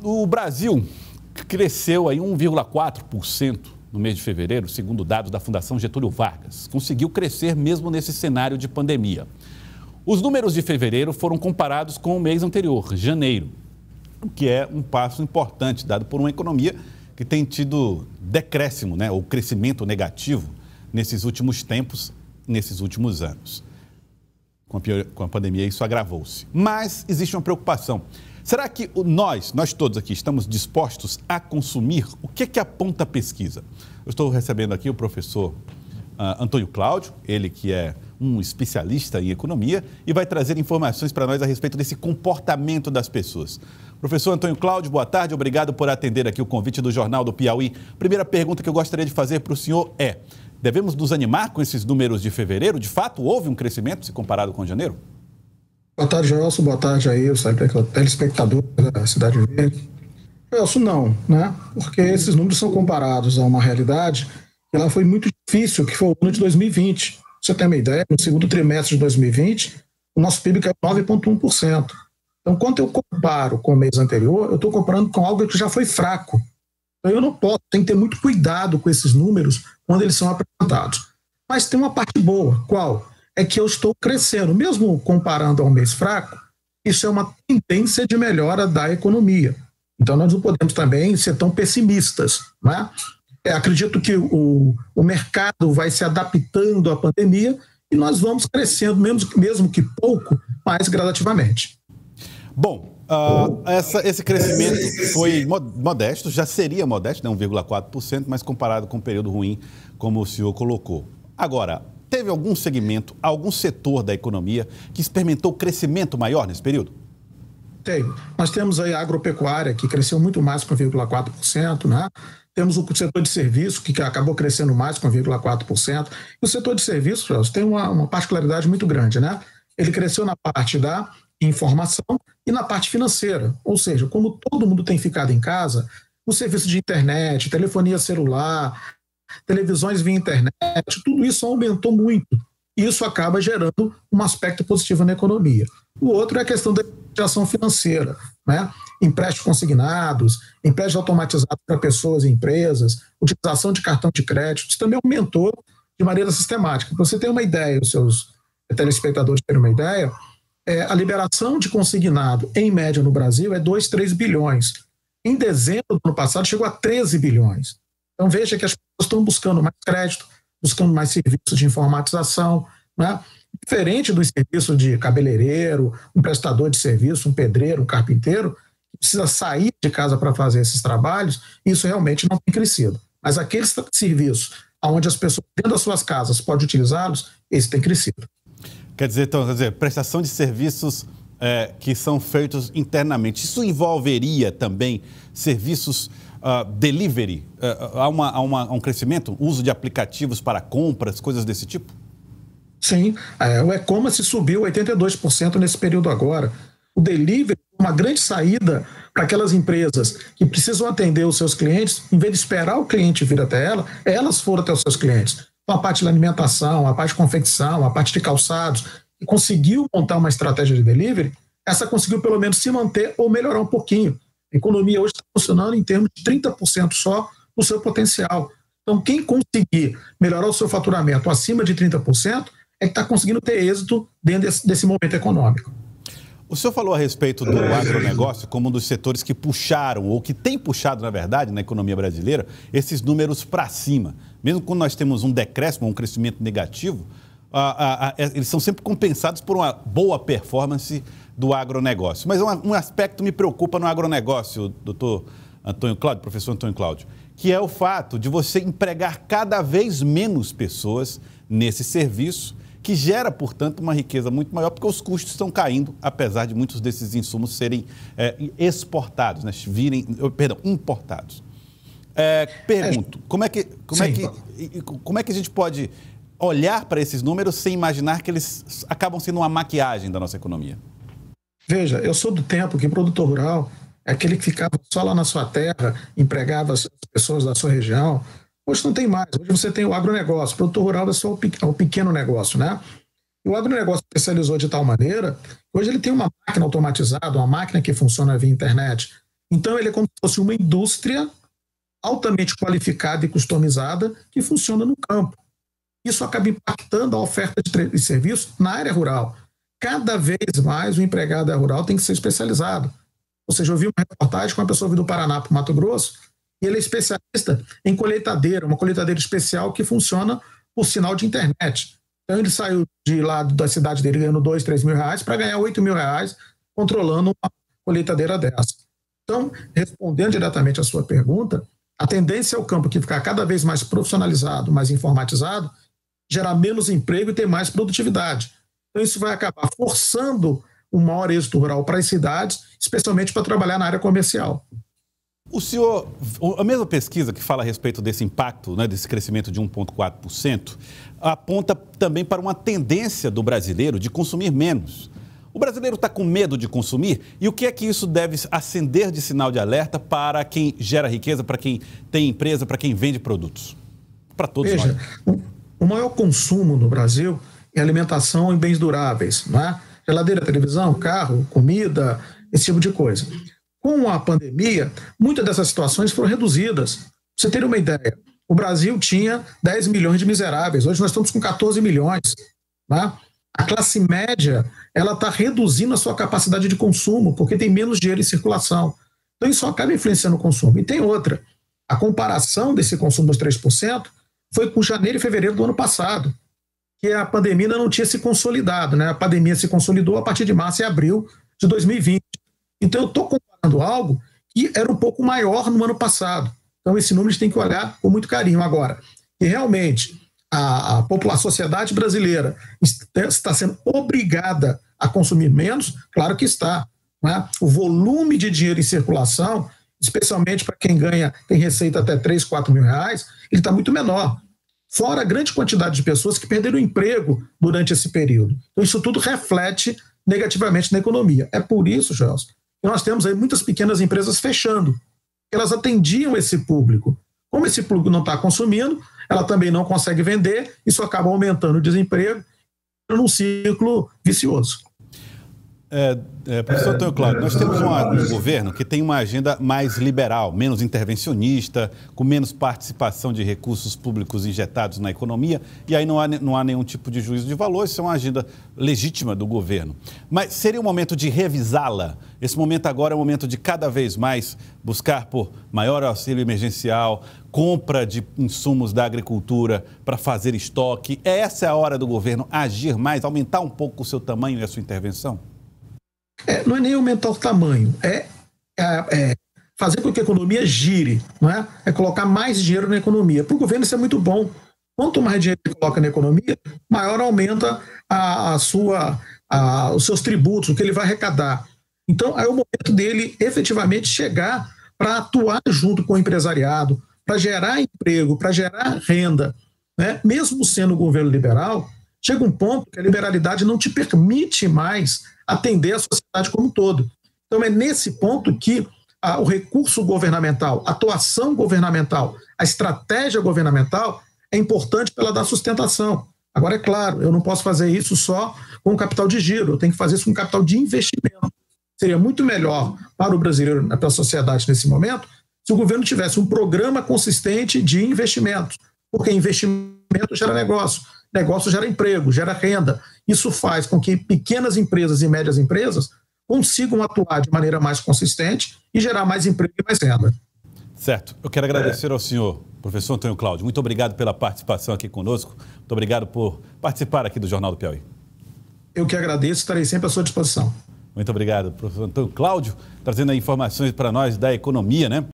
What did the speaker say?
O Brasil cresceu aí 1,4% no mês de fevereiro, segundo dados da Fundação Getúlio Vargas. Conseguiu crescer mesmo nesse cenário de pandemia. Os números de fevereiro foram comparados com o mês anterior, janeiro, o que é um passo importante dado por uma economia que tem tido decréscimo, ou crescimento negativo nesses últimos tempos, nesses últimos anos. Com a pandemia isso agravou-se. Mas existe uma preocupação. Será que nós todos aqui, estamos dispostos a consumir? O que aponta a pesquisa? Eu estou recebendo aqui o professor Antônio Cláudio, ele que é um especialista em economia e vai trazer informações para nós a respeito desse comportamento das pessoas. Professor Antônio Cláudio, boa tarde, obrigado por atender aqui o convite do Jornal do Piauí. Primeira pergunta que eu gostaria de fazer para o senhor é: devemos nos animar com esses números de fevereiro? De fato, houve um crescimento se comparado com janeiro? Boa tarde, Gelson. Boa tarde aí, o telespectador da Cidade Verde. Gelson, não, porque esses números são comparados a uma realidade que ela foi muito difícil, que foi o ano de 2020. Pra você ter uma ideia, no segundo trimestre de 2020, o nosso PIB caiu 9,1%. Então, quando eu comparo com o mês anterior, eu estou comparando com algo que já foi fraco. Então, eu não posso, tem que ter muito cuidado com esses números quando eles são apresentados. Mas tem uma parte boa. Qual? É que eu estou crescendo. Mesmo comparando a um mês fraco, isso é uma tendência de melhora da economia. Então, nós não podemos também ser tão pessimistas, acredito que o mercado vai se adaptando à pandemia e nós vamos crescendo, mesmo que pouco, mas gradativamente. Bom, esse crescimento foi modesto, já seria modesto, 1,4%, mas comparado com um período ruim, como o senhor colocou. Agora, teve algum segmento, algum setor da economia que experimentou crescimento maior nesse período? Tem. Nós temos aí a agropecuária, que cresceu muito mais com 1,4%, Temos o setor de serviço, que acabou crescendo mais com 1,4%. E o setor de serviços tem uma particularidade muito grande, Ele cresceu na parte da informação e na parte financeira. Ou seja, como todo mundo tem ficado em casa, o serviço de internet, telefonia celular, televisões via internet, tudo isso aumentou muito. E isso acaba gerando um aspecto positivo na economia. O outro é a questão da intermediação financeira, Empréstimos consignados, empréstimos automatizados para pessoas e empresas, utilização de cartão de crédito, isso também aumentou de maneira sistemática. Para você ter uma ideia, os seus telespectadores terem uma ideia, a liberação de consignado, em média no Brasil, é 2, 3 bilhões. Em dezembro do ano passado, chegou a 13 bilhões. Então veja que as pessoas estão buscando mais crédito, buscando mais serviços de informatização, Diferente do serviço de cabeleireiro, um prestador de serviço, um pedreiro, um carpinteiro, que precisa sair de casa para fazer esses trabalhos, isso realmente não tem crescido. Mas aqueles serviços onde as pessoas dentro das suas casas podem utilizá-los, esse tem crescido. Quer dizer, prestação de serviços que são feitos internamente. Isso envolveria também serviços delivery? Há um crescimento, uso de aplicativos para compras, coisas desse tipo? Sim, o e-commerce subiu 82% nesse período agora. O delivery é uma grande saída para aquelas empresas que precisam atender os seus clientes, em vez de esperar o cliente vir até elas foram até os seus clientes. Então, a parte da alimentação, a parte de confecção, a parte de calçados, que conseguiu montar uma estratégia de delivery, essa conseguiu pelo menos se manter ou melhorar um pouquinho. A economia hoje está funcionando em termos de 30% só do seu potencial. Então, quem conseguir melhorar o seu faturamento acima de 30%, é que está conseguindo ter êxito dentro desse momento econômico. O senhor falou a respeito do agronegócio como um dos setores que puxaram, ou que tem puxado, na verdade, na economia brasileira, esses números para cima. Mesmo quando nós temos um decréscimo, um crescimento negativo, eles são sempre compensados por uma boa performance do agronegócio. Mas um aspecto me preocupa no agronegócio, doutor Antônio Cláudio, professor Antônio Cláudio, que é o fato de você empregar cada vez menos pessoas nesse serviço, que gera, portanto, uma riqueza muito maior, porque os custos estão caindo, apesar de muitos desses insumos serem exportados, importados. Pergunto, como é que a gente pode olhar para esses números sem imaginar que eles acabam sendo uma maquiagem da nossa economia? Veja, eu sou do tempo que produtor rural é aquele que ficava só lá na sua terra, empregava as pessoas da sua região. Hoje não tem mais. Hoje você tem o agronegócio. O produtor rural é só o pequeno negócio, E o agronegócio especializou de tal maneira, hoje ele tem uma máquina automatizada, uma máquina que funciona via internet. Então, ele é como se fosse uma indústria altamente qualificada e customizada que funciona no campo. Isso acaba impactando a oferta de serviços na área rural. Cada vez mais o empregado rural tem que ser especializado. Ou seja, eu vi uma reportagem com uma pessoa do Paraná para o Mato Grosso, e ele é especialista em colheitadeira, uma colheitadeira especial que funciona por sinal de internet. Então ele saiu de lá da cidade dele ganhando 2, 3 mil reais para ganhar 8 mil reais controlando uma colheitadeira dessa. Então, respondendo diretamente à sua pergunta, a tendência é o campo que ficar cada vez mais profissionalizado, mais informatizado, gerar menos emprego e ter mais produtividade. Então isso vai acabar forçando um maior êxito rural para as cidades, especialmente para trabalhar na área comercial. O senhor, a mesma pesquisa que fala a respeito desse impacto, né, desse crescimento de 1,4%, aponta também para uma tendência do brasileiro de consumir menos. O brasileiro está com medo de consumir e o que é que isso deve acender de sinal de alerta para quem gera riqueza, para quem tem empresa, para quem vende produtos? Para todos nós. Veja, o maior consumo no Brasil é alimentação e bens duráveis, né? Geladeira, televisão, carro, comida, esse tipo de coisa. Com a pandemia, muitas dessas situações foram reduzidas. Pra você ter uma ideia, o Brasil tinha 10 milhões de miseráveis, hoje nós estamos com 14 milhões. Né? A classe média ela está reduzindo a sua capacidade de consumo, porque tem menos dinheiro em circulação. Então isso acaba influenciando o consumo. E tem outra, a comparação desse consumo dos 3% foi com janeiro e fevereiro do ano passado, que a pandemia ainda não tinha se consolidado. Né? A pandemia se consolidou a partir de março e abril de 2020. Então eu estou comparando algo que era um pouco maior no ano passado. Então esse número a gente tem que olhar com muito carinho agora. E realmente a sociedade brasileira está sendo obrigada a consumir menos? Claro que está. Né? O volume de dinheiro em circulação, especialmente para quem tem receita até 3, 4 mil reais, ele está muito menor. Fora a grande quantidade de pessoas que perderam o emprego durante esse período. Então isso tudo reflete negativamente na economia. É por isso, Gelson, que nós temos aí muitas pequenas empresas fechando. Elas atendiam esse público. Como esse público não está consumindo, ela também não consegue vender, isso acaba aumentando o desemprego num ciclo vicioso. Professor Antônio Cláudio, nós temos um governo que tem uma agenda mais liberal, menos intervencionista, com menos participação de recursos públicos injetados na economia, e aí não há nenhum tipo de juízo de valor, isso é uma agenda legítima do governo. Mas seria o momento de revisá-la? Esse momento agora é o momento de cada vez mais buscar por maior auxílio emergencial, compra de insumos da agricultura para fazer estoque. Essa é a hora do governo agir mais, aumentar um pouco o seu tamanho e a sua intervenção? Não é nem aumentar o tamanho, é fazer com que a economia gire, não é? É colocar mais dinheiro na economia. Para o governo isso é muito bom. Quanto mais dinheiro ele coloca na economia, maior aumenta os seus tributos, o que ele vai arrecadar. Então, é o momento dele efetivamente chegar para atuar junto com o empresariado, para gerar emprego, para gerar renda. Né? Mesmo sendo um governo liberal, chega um ponto que a liberalidade não te permite mais atender a sociedade como um todo. Então é nesse ponto que o recurso governamental, a atuação governamental, a estratégia governamental é importante para ela dar sustentação. Agora, é claro, eu não posso fazer isso só com capital de giro, eu tenho que fazer isso com capital de investimento. Seria muito melhor para o brasileiro, para a sociedade nesse momento, se o governo tivesse um programa consistente de investimentos, porque investimento gera negócio gera emprego, gera renda. Isso faz com que pequenas empresas e médias empresas consigam atuar de maneira mais consistente e gerar mais emprego e mais renda. Certo. Eu quero agradecer ao senhor, professor Antônio Cláudio. Muito obrigado pela participação aqui conosco. Muito obrigado por participar aqui do Jornal do Piauí. Eu que agradeço, estarei sempre à sua disposição. Muito obrigado, professor Antônio Cláudio, trazendo aí informações para nós da economia, né?